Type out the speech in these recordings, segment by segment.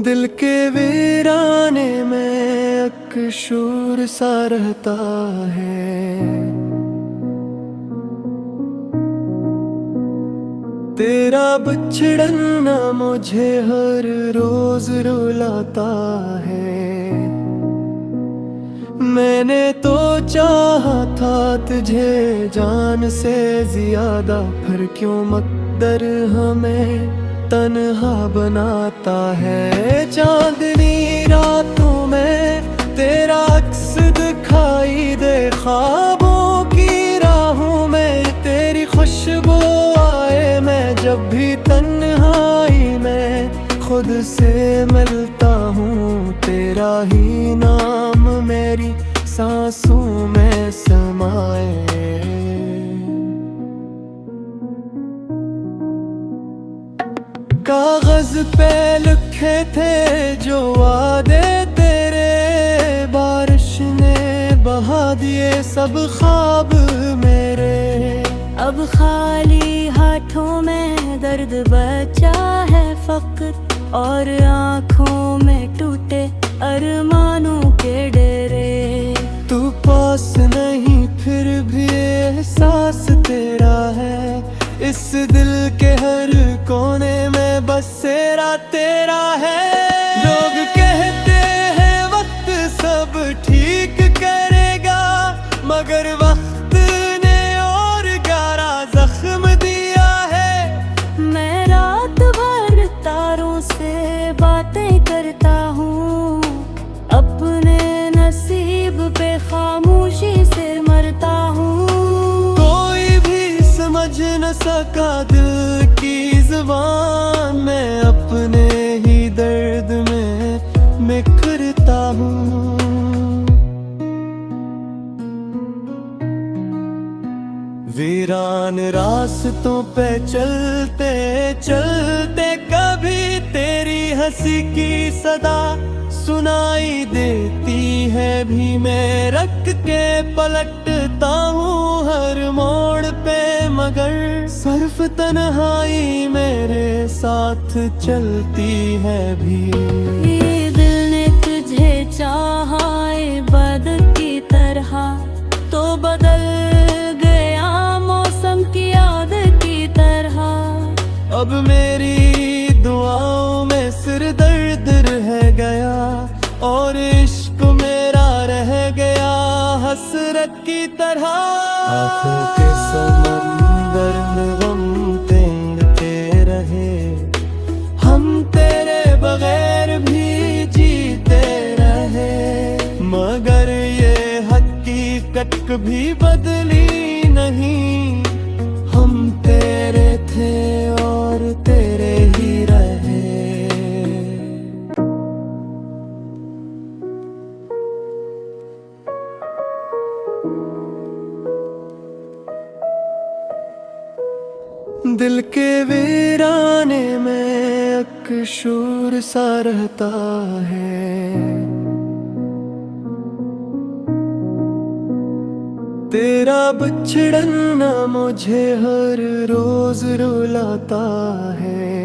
दिल के वीराने में अकशूर सा रहता है। तेरा बिछड़ना मुझे हर रोज रुलाता है। मैंने तो चाहा था तुझे जान से ज्यादा, फिर क्यों मकदर हमें तन्हा बनाता है। चांदनी रातों में तेरा अक्स दिखाई दे, ख्वाबों की राहों में तेरी खुशबू आए। मैं जब भी तन्हाई में खुद से मिलता हूँ, तेरा ही नाम मेरी सांसों में समाए। कागज पे लिखे थे जो वादे तेरे, बारिश ने बहा दिए सब ख्वाब मेरे। अब खाली हाथों में दर्द बचा है फकत, और आँखों में टूटे अरमानों के डेरे। तू पास नहीं फिर भी एहसास तेरा है, इस दिल के हर कोने में बसेरा तेरा है। लोग कहते हैं वक्त सब ठीक करेगा, मगर वक्त ने और गहरा जख्म दिया है। मैं रात भर तारों से बातें करता हूँ, अपने नसीब पे खामोशी से मरता हूँ। कोई भी समझ न सका दिल की ज़ुबान, मैं अपने ही दर्द में बिखरता हूँ। वीरान रास्तों पे चलते चलते कभी तेरी हंसी की सदा सुनाई देती है भी। मैं रख के पलटता हूँ हर मोड़ पे, मगर सिर्फ तन्हाई मेरे साथ चलती है भी। ये दिल ने तुझे चाहा बद की तरह, तो बदल गया मौसम की याद की तरह। अब मेरी दुआओं में सिर दर्द रह गया, और इश्क मेरा रह गया हसरत की तरह। आँखों के समंदर में गम तैरते रहे, हम तेरे बगैर भी जीते रहे। मगर ये हकीकत कभी बदली नहीं, हम तेरे थे और तेरे ही रहे। दिल के वीराने में अकशूर सा रहता है। तेरा बिछड़ना मुझे हर रोज रुलाता है।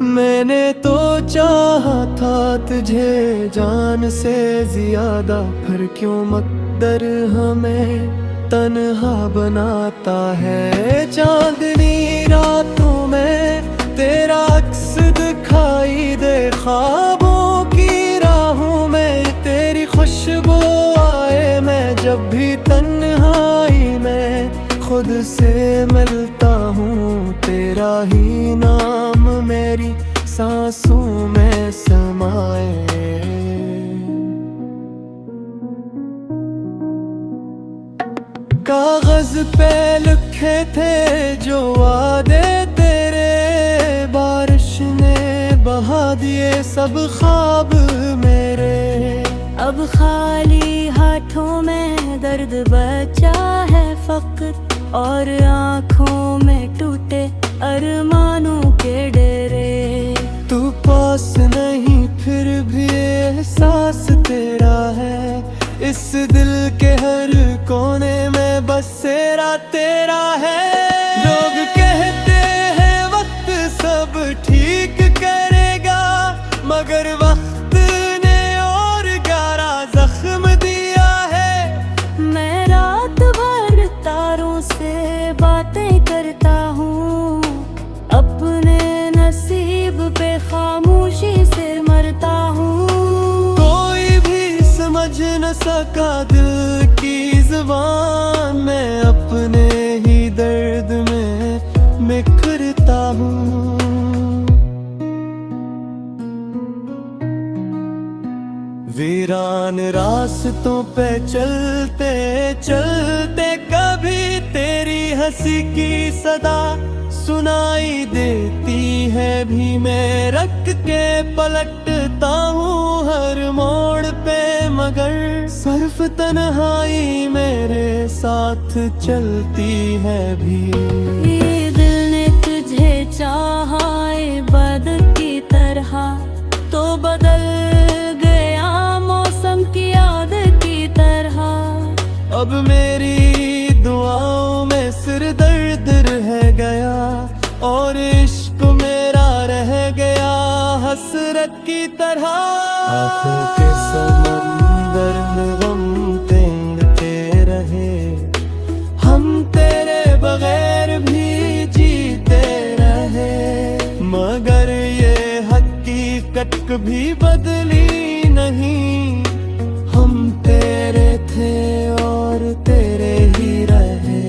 मैंने तो चाहा था तुझे जान से ज्यादा, फिर क्यों मकदर हमें तन्हा बनाता है। चांदनी रातों में तेरा अक्स दिखाई दे, ख्वाबों की राहों में तेरी खुशबू आए। मैं जब भी तन्हाई में खुद से मिलता हूँ, तेरा ही नाम मेरी सांसों में समाए। कागज पे लिखे थे जो वादे तेरे, बारिश ने बहा दिए सब ख्वाब मेरे। अब खाली हाथों में दर्द बचा है फकत, और आँखों में टूटे अरमानों के डेरे। तू पास नहीं फिर भी एहसास तेरा है, इस दिल के हर कोने में बसेरा तेरा है। लोग कहते हैं वक्त सब ठीक करेगा, न सका दिल की जुबान, मैं अपने ही दर्द में बिखरता हूँ। वीरान रास्तों पे चलते चलते कभी तेरी हंसी की सदा सुनाई देती है भी, मैं रख के पलटता हूँ हर मोड़ पे, मगर सिर्फ तन्हाई मेरे साथ चलती है भी। ये दिल ने तुझे चाहा बद की तरह, तो बदल गया मौसम की याद की तरह। अब मेरी दुआओं में सिर दर्द रह गया, और इश्क मेरा रह गया हसरत की तरह। आँखों के समंदर में गम तेंदते रहे, हम तेरे बगैर भी जीते रहे, मगर ये हकीकत कभी बदली नहीं। हम तेरे थे और तेरे ही रहे।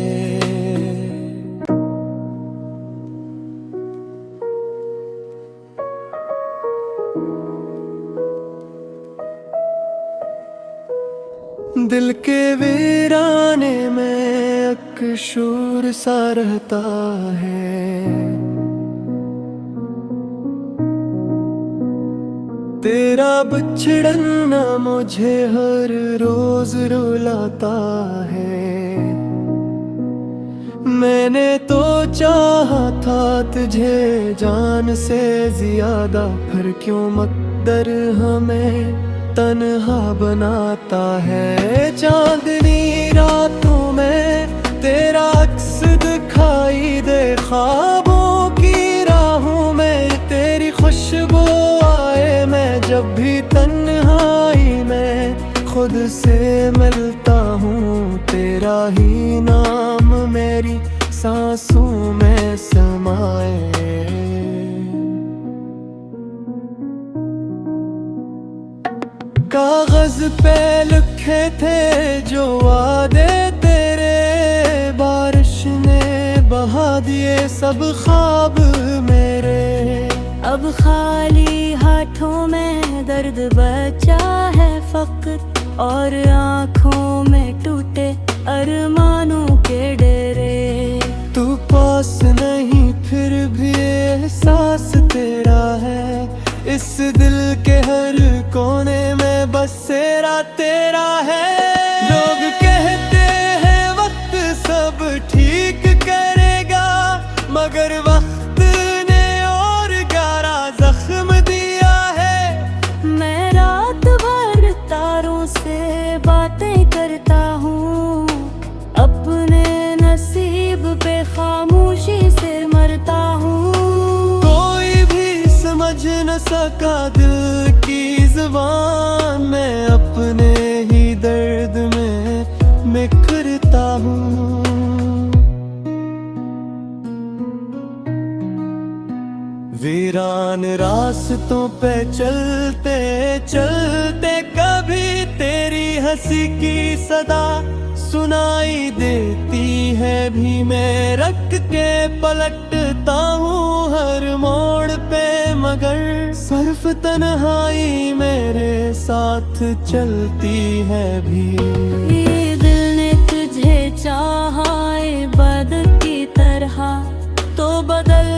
दिल के वीराने में अकशूर सा रहता है, तेरा बिछड़ना मुझे हर रोज रुलाता है। मैंने तो चाहा था तुझे जान से ज्यादा, फिर क्यों मकदर हमें तन्हा बनाता है। चांदनी रातों में तेरा अक्स दिखाई दे, ख्वाबों की राहों में तेरी खुशबू आए, मैं जब भी तन्हाई में खुद से मिलता हूँ, तेरा ही नाम मेरी सांसों में समाए। कागज पे लिखे थे जो वादे तेरे, बारिश ने बहा दिए सब ख्वाब मेरे। अब खाली हाथों में दर्द बचा है फकत, और आँखों में टूटे अरमानों के डेरे। तू पास नहीं फिर भी एहसास तेरा है, इस दिल के हर कोने में बसेरा तेरा है। लोग कहते हैं वक्त सब ठीक करेगा, मगर वक्त ने और गहरा जख्म दिया है। मैं रात भर तारों से बातें करता हूँ, अपने नसीब पे खामोशी से मरता हूँ। कोई भी समझ न सका दिल की जुबान, मैं अपने ही दर्द में बिखरता हूँ। वीरान रास्तों पे चलते चलते कभी तेरी हंसी की सदा सुनाई देती है भी, मैं रख के पलटता हूँ हर मोड़ पे, मगर सिर्फ तन्हाई मेरे साथ चलती है भी। ये दिल ने तुझे चाहा बद की तरह, तो बदल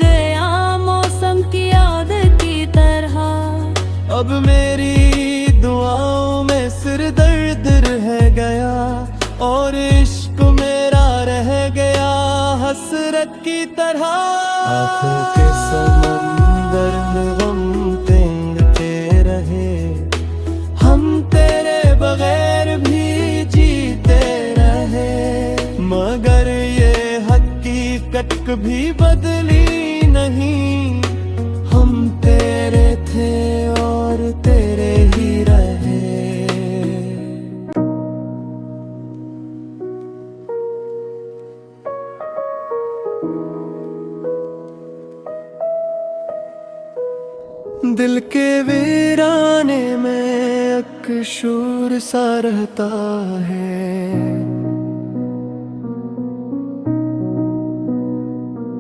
गया मौसम की याद की तरह। अब मेरी दुआओं में सिर दर्द रह गया, और इश्क मेरा रह गया हसरत की तरह। आँखों के समंदर में गम तेंदते रहे, हम तेरे बगैर भी जीते रहे, मगर ये हकीकत कभी बदली नहीं। हम तेरे थे और तेरे ही रहे। दिल के वीराने में शूर सा रहता है।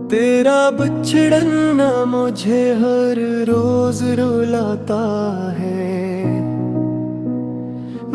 तेरा बिछड़ना मुझे हर रोज रुलाता है।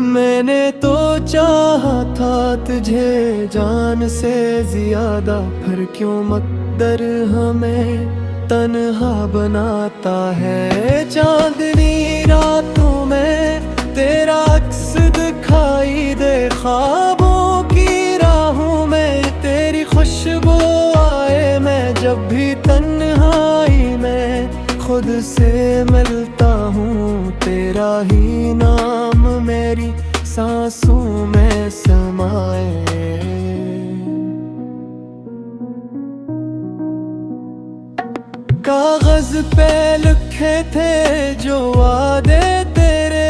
मैंने तो चाहा था तुझे जान से ज्यादा, फिर क्यों मकदर हमें तन्हा बनाता है। चांदनी रातों में तेरा अक्स दिखाई दे, ख्वाबों की राहों में तेरी खुशबू आए। मैं जब भी तन्हाई में खुद से मिलता हूँ, तेरा ही नाम मेरी सांसों में समाए। कागज पे लिखे थे जो वादे तेरे,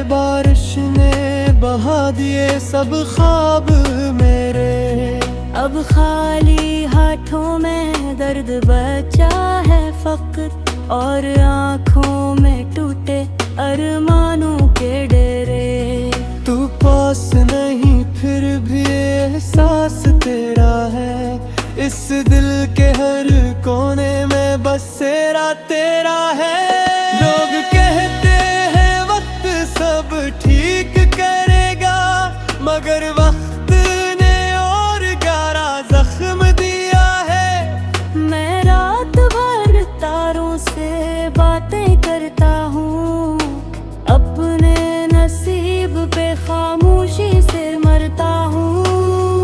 बारिश ने बहा दिए सब ख्वाब मेरे। अब खाली हाथों में दर्द बचा है फकत, और आँखों में टूटे अरमानों के डेरे। तू पास नहीं फिर भी एहसास तेरा है, इस दिल के हर कोने में बसेरा तेरा है। लोग कहते हैं वक्त सब ठीक करेगा, मगर वक्त ने और गहरा जख्म दिया है। मैं रात भर तारों से बातें करता हूँ, अपने नसीब पे खामोशी से मरता हूँ।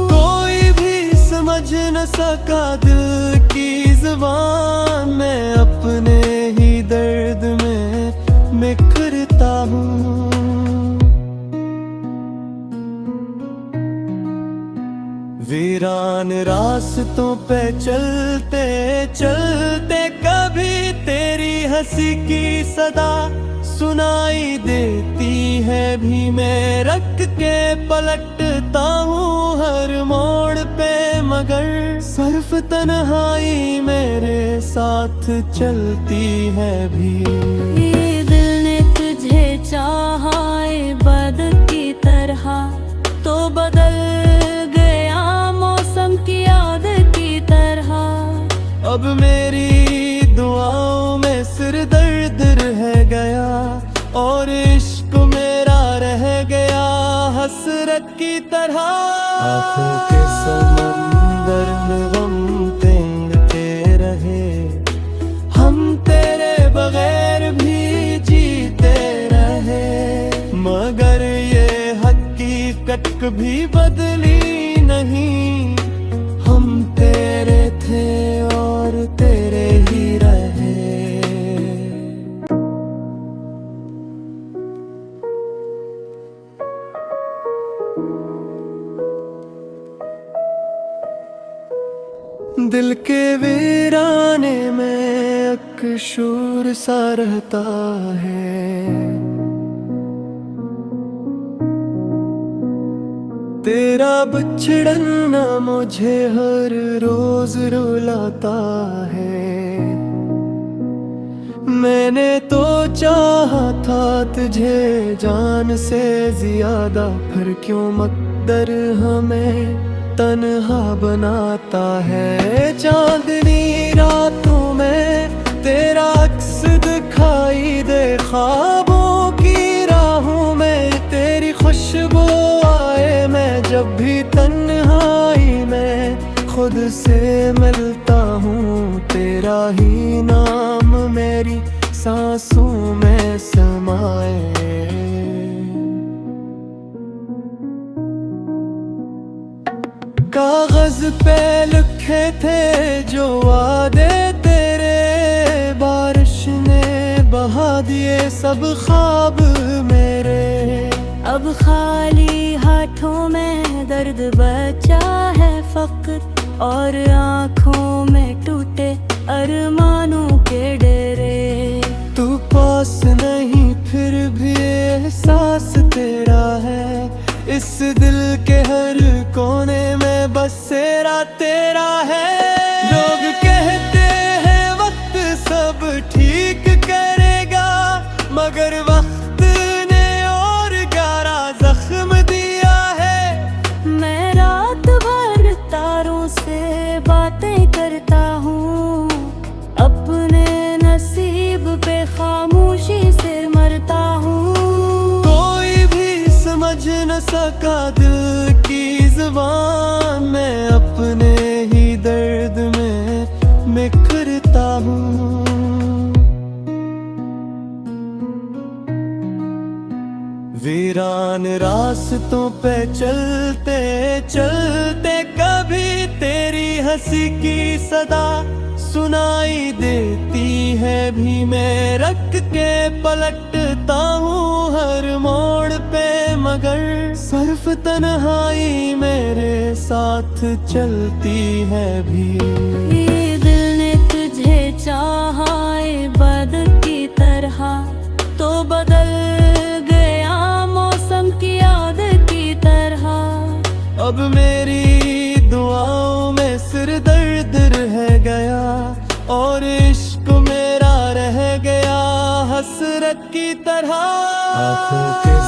कोई भी समझ न सका दिल की ज़ुबान, मैं अपने ही दर्द में बिखरता हूँ। वीरान रास्तों पे चलते चलते कभी तेरी हंसी की सदा सुनाई देती है भी। मैं रख के पलटता हूँ हर मोड़ पे, मगर सिर्फ तन्हाई मेरे साथ चलती है भी। ये दिल ने तुझे चाहा इबादत की तरह, तो बदल गया मौसम की आदत की तरह। अब मेरी दुआओं में सिर दर्द रह गया, और इश्क मेरा रह गया हसरत की तरह। आँखों के समंदर में गम तैरते रहे, हम तेरे बगैर भी जीते रहे। मगर ये हकीकत कभी बदली नहीं, हम तेरे थे और तेरे ही रहे। दिल के वीराने में एक शूर सा रहता है। तेरा बिछड़ना मुझे हर रोज रुलाता है। मैंने तो चाहा था तुझे जान से ज्यादा, फिर क्यों मकदर हमें तन्हा बनाता है। चांदनी रातों में तेरा अक्स दिखाई दे, ख्वाबों की राहों में तेरी खुशबू आए। मैं जब भी तन्हाई में खुद से मिलता हूँ, तेरा ही नाम मेरी सांसों में समाए। कागज पे लिखे थे जो वादे तेरे, बारिश ने बहा दिए सब ख्वाब मेरे। अब खाली हाथों में दर्द बचा है फकत, और आँखों में टूटे अरमानों के डेरे। तू पास नहीं फिर भी एहसास तेरा है, इस दिल के हर कोने में बसेरा तेरा है। लोग कहते हैं वक्त सब ठीक करेगा, मगर वक्त ने और समझ न सका दिल की जुबान, मैं अपने ही दर्द में बिखरता हूँ। वीरान रास्तों पे चलते चलते कभी तेरी हंसी की सदा सुनाई देती है भी, मैं रख के पलटता हूँ हर मोड़ पे, मगर सिर्फ तन्हाई मेरे साथ चलती है भी। ये दिल ने तुझे चाहा बद की तरह, तो बदल गया मौसम की आदत की तरह। अब मेरी दुआओं में सिर दर्द रह गया, और इश्क मेरा रह गया हसरत की तरह। आँखों के